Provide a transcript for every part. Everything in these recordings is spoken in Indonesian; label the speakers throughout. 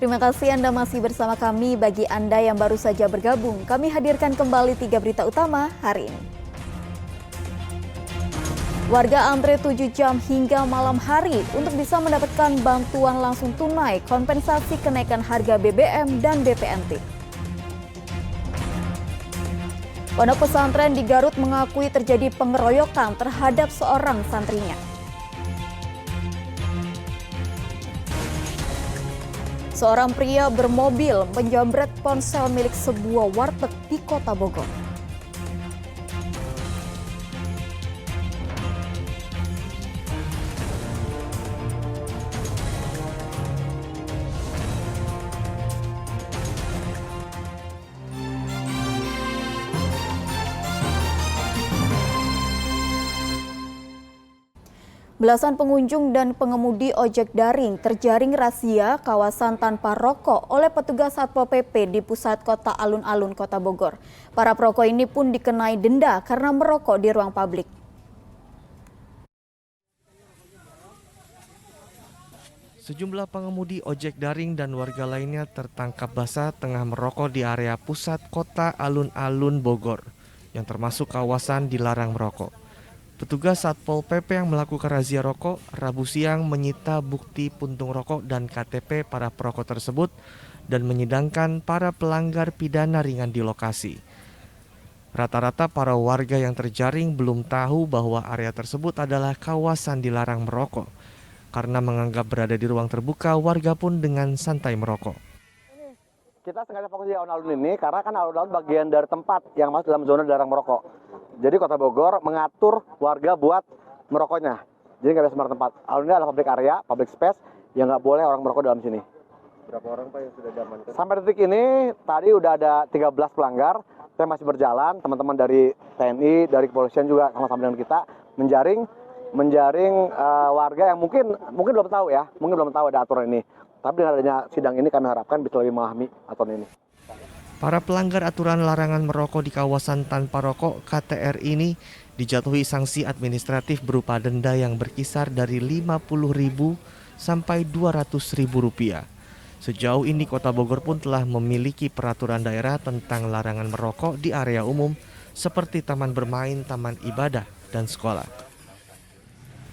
Speaker 1: Terima kasih Anda masih bersama kami. Bagi Anda yang baru saja bergabung, kami hadirkan kembali 3 berita utama hari ini. Warga antre 7 jam hingga malam hari untuk bisa mendapatkan bantuan langsung tunai kompensasi kenaikan harga BBM dan BPNT. Pondok pesantren di Garut mengakui terjadi pengeroyokan terhadap seorang santrinya. Seorang pria bermobil menjamret ponsel milik sebuah warteg di Kota Bogor. Belasan pengunjung dan pengemudi ojek daring terjaring razia kawasan tanpa rokok oleh petugas Satpol PP di pusat kota alun-alun Kota Bogor. Para perokok ini pun dikenai denda karena merokok di ruang publik.
Speaker 2: Sejumlah pengemudi ojek daring dan warga lainnya tertangkap basah tengah merokok di area pusat kota alun-alun Bogor, yang termasuk kawasan dilarang merokok. Petugas Satpol PP yang melakukan razia rokok Rabu siang menyita bukti puntung rokok dan KTP para perokok tersebut dan menyidangkan para pelanggar pidana ringan di lokasi. Rata-rata para warga yang terjaring belum tahu bahwa area tersebut adalah kawasan dilarang merokok. Karena menganggap berada di ruang terbuka, warga pun dengan santai merokok.
Speaker 3: Kita sengaja fokus di alun-alun ini karena kan alun-alun bagian dari tempat yang masuk dalam zona dilarang merokok. Jadi Kota Bogor mengatur warga buat merokoknya. Jadi nggak ada sembarang tempat. Alun ini adalah public area, public space yang nggak boleh orang merokok dalam sini.
Speaker 4: Berapa orang Pak yang sudah diamankan?
Speaker 3: Sampai detik ini tadi udah ada 13 pelanggar. Saya masih berjalan, teman-teman dari TNI, dari kepolisian juga sama-sama dengan kita menjaring warga yang mungkin belum tahu ya, mungkin belum tahu ada aturan ini. Tapi dengan adanya sidang ini kami harapkan bisa lebih memahami aturan ini.
Speaker 2: Para pelanggar aturan larangan merokok di kawasan tanpa rokok KTR ini dijatuhi sanksi administratif berupa denda yang berkisar dari Rp50.000 sampai Rp200.000. Sejauh ini Kota Bogor pun telah memiliki peraturan daerah tentang larangan merokok di area umum seperti taman bermain, taman ibadah, dan sekolah.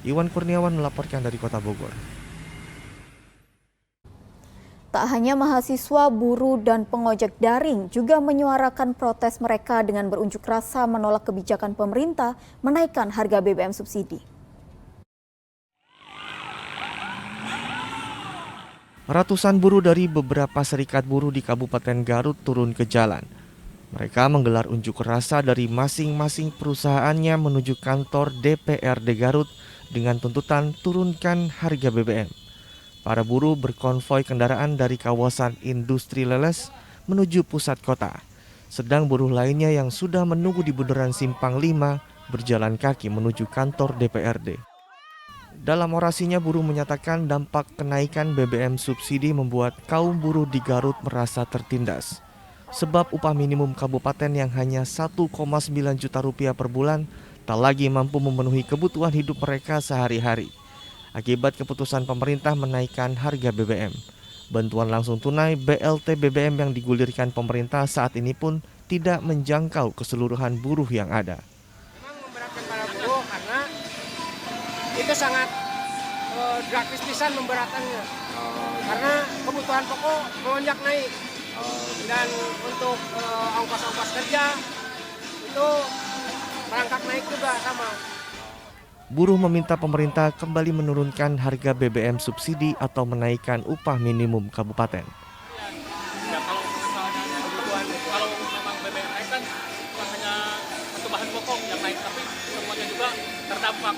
Speaker 2: Iwan Kurniawan melaporkan dari Kota Bogor.
Speaker 1: Tak hanya mahasiswa, buruh, dan pengojek daring juga menyuarakan protes mereka dengan berunjuk rasa menolak kebijakan pemerintah menaikkan harga BBM subsidi.
Speaker 2: Ratusan buruh dari beberapa serikat buruh di Kabupaten Garut turun ke jalan. Mereka menggelar unjuk rasa dari masing-masing perusahaannya menuju kantor DPRD Garut dengan tuntutan turunkan harga BBM. Para buruh berkonvoi kendaraan dari kawasan industri Leles menuju pusat kota. Sedang buruh lainnya yang sudah menunggu di Bundaran Simpang 5 berjalan kaki menuju kantor DPRD. Dalam orasinya buruh menyatakan dampak kenaikan BBM subsidi membuat kaum buruh di Garut merasa tertindas. Sebab upah minimum kabupaten yang hanya 1,9 juta rupiah per bulan tak lagi mampu memenuhi kebutuhan hidup mereka sehari-hari. Akibat keputusan pemerintah menaikkan harga BBM. Bantuan langsung tunai BLT BBM yang digulirkan pemerintah saat ini pun tidak menjangkau keseluruhan buruh yang ada.
Speaker 5: Memang memberatkan para buruh karena itu sangat gratis pisan memberatkannya. Karena kebutuhan pokok melonjak naik. Dan untuk ongkos-ongkos kerja itu merangkak naik juga sama.
Speaker 2: Buruh meminta pemerintah kembali menurunkan harga BBM subsidi atau menaikkan upah minimum kabupaten.
Speaker 6: Ya, kalau misalnya kebutuhan, kalau memang BBM naik kan bukan hanya satu bahan pokok yang naik, tapi semuanya juga terdampak.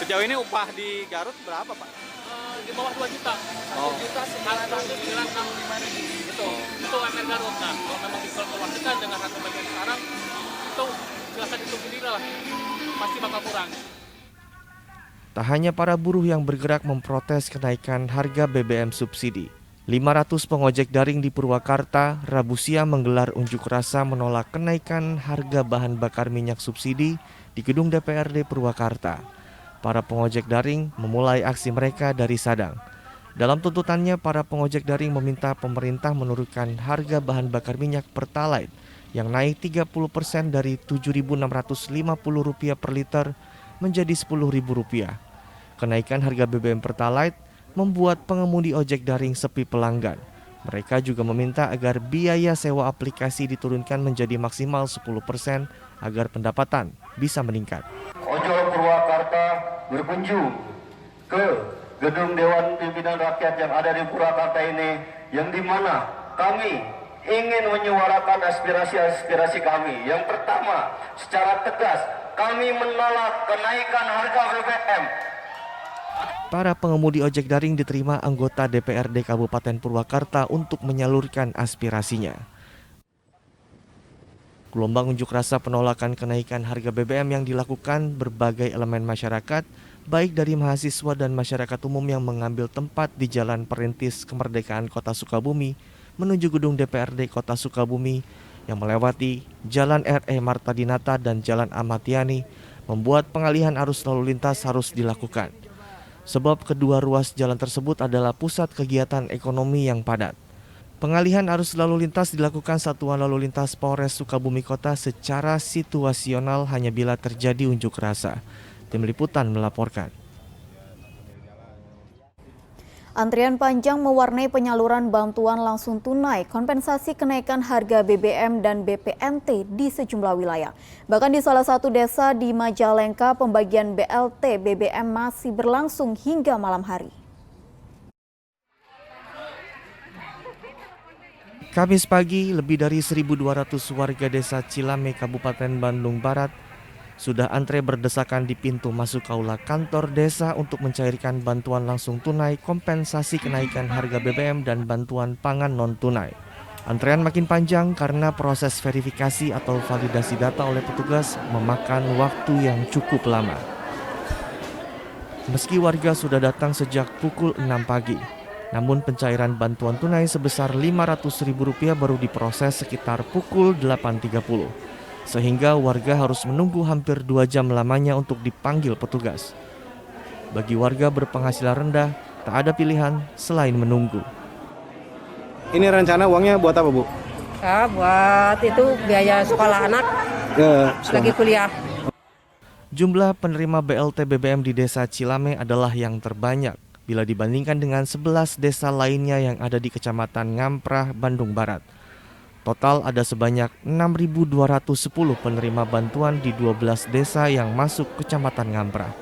Speaker 4: Sejauh ini upah di Garut berapa Pak?
Speaker 6: Di bawah 2 juta, 1 juta sekarang 965.000 itu UMR Garut. Nah, kalau memang dikalkulasikan dengan harga BBM sekarang, itu silakan hitung sendiri lah, pasti bakal kurang.
Speaker 2: Tak hanya para buruh yang bergerak memprotes kenaikan harga BBM subsidi. 500 pengojek daring di Purwakarta Rabu siang menggelar unjuk rasa menolak kenaikan harga bahan bakar minyak subsidi di gedung DPRD Purwakarta. Para pengojek daring memulai aksi mereka dari Sadang. Dalam tuntutannya, para pengojek daring meminta pemerintah menurunkan harga bahan bakar minyak Pertalite yang naik 30% dari Rp7.650 per liter menjadi Rp10.000. Kenaikan harga BBM Pertalite membuat pengemudi ojek daring sepi pelanggan. Mereka juga meminta agar biaya sewa aplikasi diturunkan menjadi maksimal 10% agar pendapatan bisa meningkat.
Speaker 7: Ojol Purwakarta berkunjung ke Gedung Dewan Pimpinan Rakyat yang ada di Purwakarta ini, yang dimana kami ingin menyuarakan aspirasi-aspirasi kami. Yang pertama, secara tegas kami menolak kenaikan harga BBM.
Speaker 2: Para pengemudi ojek daring diterima anggota DPRD Kabupaten Purwakarta untuk menyalurkan aspirasinya. Gelombang unjuk rasa penolakan kenaikan harga BBM yang dilakukan berbagai elemen masyarakat, baik dari mahasiswa dan masyarakat umum yang mengambil tempat di Jalan Perintis Kemerdekaan Kota Sukabumi menuju gedung DPRD Kota Sukabumi yang melewati Jalan R.E. Marta Dinata dan Jalan Ahmad Yani, membuat pengalihan arus lalu lintas harus dilakukan. Sebab kedua ruas jalan tersebut adalah pusat kegiatan ekonomi yang padat. Pengalihan arus lalu lintas dilakukan Satuan Lalu Lintas Polres Sukabumi Kota secara situasional hanya bila terjadi unjuk rasa. Tim Liputan melaporkan.
Speaker 1: Antrian panjang mewarnai penyaluran bantuan langsung tunai kompensasi kenaikan harga BBM dan BPNT di sejumlah wilayah. Bahkan di salah satu desa di Majalengka, pembagian BLT BBM masih berlangsung hingga malam hari.
Speaker 2: Kamis pagi, lebih dari 1.200 warga desa Cilame, Kabupaten Bandung Barat sudah antre berdesakan di pintu masuk aula kantor desa untuk mencairkan bantuan langsung tunai kompensasi kenaikan harga BBM dan bantuan pangan non-tunai. Antrean makin panjang karena proses verifikasi atau validasi data oleh petugas memakan waktu yang cukup lama. Meski warga sudah datang sejak pukul 6 pagi, namun pencairan bantuan tunai sebesar Rp500.000 baru diproses sekitar pukul 8.30. Sehingga warga harus menunggu hampir 2 jam lamanya untuk dipanggil petugas. Bagi warga berpenghasilan rendah, tak ada pilihan selain menunggu.
Speaker 8: Ini rencana uangnya buat apa, Bu?
Speaker 9: Buat itu biaya sekolah anak lagi kuliah.
Speaker 2: Jumlah penerima BLT BBM di desa Cilame adalah yang terbanyak bila dibandingkan dengan 11 desa lainnya yang ada di Kecamatan Ngamprah, Bandung Barat. Total ada sebanyak 6.210 penerima bantuan di 12 desa yang masuk Kecamatan Ngamprah.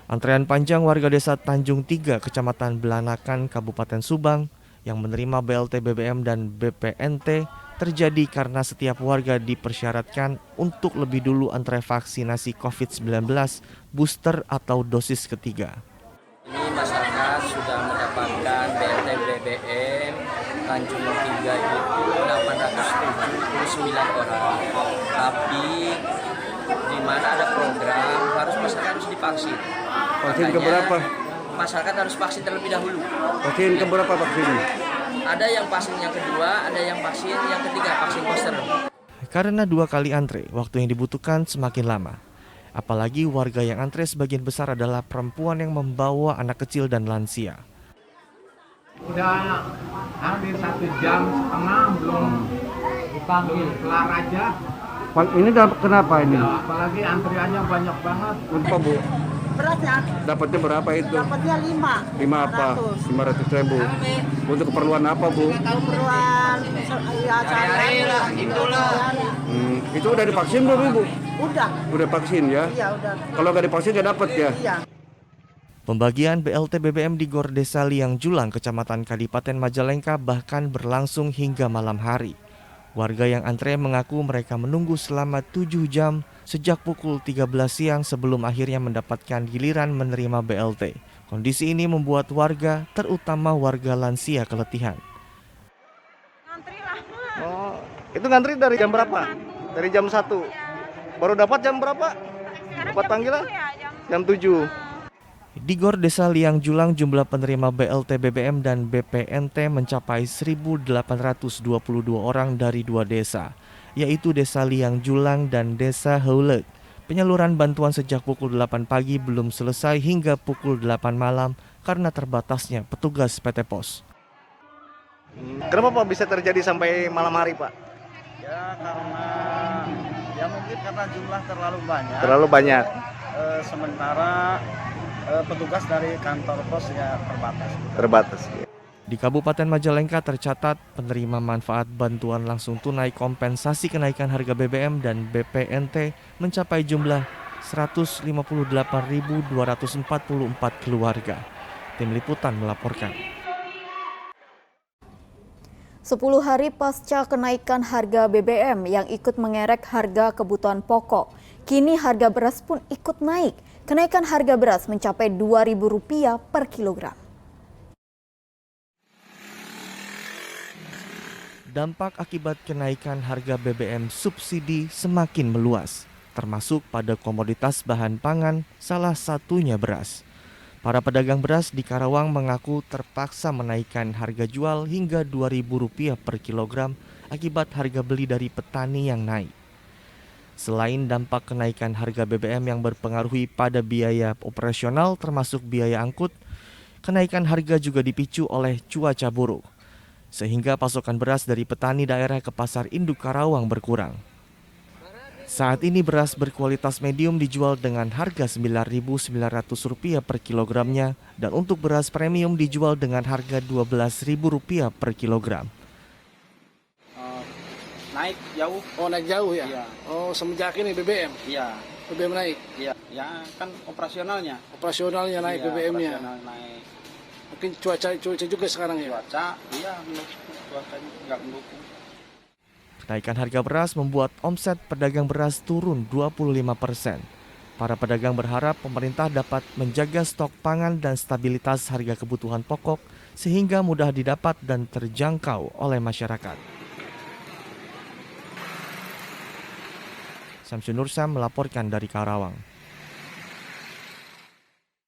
Speaker 2: Antrean panjang warga desa Tanjung 3, Kecamatan Belanakan, Kabupaten Subang yang menerima BLT BBM dan BPNT terjadi karena setiap warga dipersyaratkan untuk lebih dulu antre vaksinasi COVID-19 booster atau dosis ketiga.
Speaker 10: Ini masyarakat sudah mendapatkan BLT BBM Tanjung 3 itu 879 orang. Tapi di mana ada program harus masyarakat harus divaksin.
Speaker 8: Vaksin keberapa?
Speaker 10: Masyarakat harus vaksin terlebih dahulu.
Speaker 8: Vaksin keberapa vaksinnya?
Speaker 10: Ada yang vaksin yang kedua, ada yang vaksin yang ketiga, vaksin booster.
Speaker 2: Karena 2 kali antre, waktu yang dibutuhkan semakin lama. Apalagi warga yang antre sebagian besar adalah perempuan yang membawa anak kecil dan lansia.
Speaker 5: Udah hampir 1,5 jam belum dipanggil, kelar aja.
Speaker 8: Ini kenapa ini?
Speaker 5: Ya, apalagi antriannya banyak banget.
Speaker 8: Apa, Bu?
Speaker 11: Berasnya
Speaker 8: Dapatnya berapa itu?
Speaker 11: dapatnya 5.
Speaker 8: 5 apa? 500.000. Untuk keperluan apa, Bu?
Speaker 11: Keperluan ya
Speaker 8: Itu udah divaksin belum, Ibu?
Speaker 11: Udah.
Speaker 8: Udah vaksin ya?
Speaker 11: Iya, udah.
Speaker 8: Kalau nggak divaksin nggak dapat ya?
Speaker 11: Iya.
Speaker 2: Pembagian BLT BBM di Gor Desa Liang Julang, Kecamatan Kadipaten Majalengka bahkan berlangsung hingga malam hari. Warga yang antre mengaku mereka menunggu selama 7 jam sejak pukul 13 siang sebelum akhirnya mendapatkan giliran menerima BLT. Kondisi ini membuat warga, terutama warga lansia, keletihan.
Speaker 11: Ngantri lama.
Speaker 8: Oh, itu ngantri dari jam berapa? Dari jam 1. Baru dapat jam berapa? Dapat panggilan? Jam 7.
Speaker 2: Di Gor Desa Liang Julang, jumlah penerima BLT BBM dan BPNT mencapai 1.822 orang dari 2 desa, yaitu Desa Liang Julang dan Desa Heuleuk. Penyaluran bantuan sejak pukul 8 pagi belum selesai hingga pukul 8 malam karena terbatasnya petugas PT Pos.
Speaker 8: Kenapa Pak bisa terjadi sampai malam hari Pak?
Speaker 5: Ya karena ya mungkin karena jumlah terlalu banyak.
Speaker 8: Terlalu banyak.
Speaker 5: Sementara petugas dari kantor pos ya terbatas.
Speaker 8: Terbatas.
Speaker 2: Di Kabupaten Majalengka tercatat penerima manfaat bantuan langsung tunai kompensasi kenaikan harga BBM dan BPNT mencapai jumlah 158.244 keluarga. Tim Liputan melaporkan.
Speaker 1: 10 hari pasca kenaikan harga BBM yang ikut mengerek harga kebutuhan pokok, kini harga beras pun ikut naik. Kenaikan harga beras mencapai Rp2.000 per kilogram.
Speaker 2: Dampak akibat kenaikan harga BBM subsidi semakin meluas, termasuk pada komoditas bahan pangan, salah satunya beras. Para pedagang beras di Karawang mengaku terpaksa menaikkan harga jual hingga Rp2.000 per kilogram akibat harga beli dari petani yang naik. Selain dampak kenaikan harga BBM yang berpengaruhi pada biaya operasional termasuk biaya angkut, kenaikan harga juga dipicu oleh cuaca buruk, sehingga pasokan beras dari petani daerah ke pasar induk Karawang berkurang. Saat ini beras berkualitas medium dijual dengan harga Rp9.900 per kilogramnya dan untuk beras premium dijual dengan harga Rp12.000 per kilogram.
Speaker 5: Naik jauh.
Speaker 12: Oh naik jauh ya?
Speaker 5: Iya.
Speaker 12: Oh semenjak ini BBM?
Speaker 5: Iya.
Speaker 12: BBM naik?
Speaker 5: Iya. Ya kan operasionalnya.
Speaker 12: Operasionalnya naik BBM-nya?
Speaker 5: Operasional naik.
Speaker 12: Mungkin cuaca juga sekarang ya?
Speaker 5: Cuaca, iya cuacanya nggak mendukung.
Speaker 2: Kenaikan harga beras membuat omset pedagang beras turun 25%. Para pedagang berharap pemerintah dapat menjaga stok pangan dan stabilitas harga kebutuhan pokok sehingga mudah didapat dan terjangkau oleh masyarakat. Samsun Nursam melaporkan dari Karawang.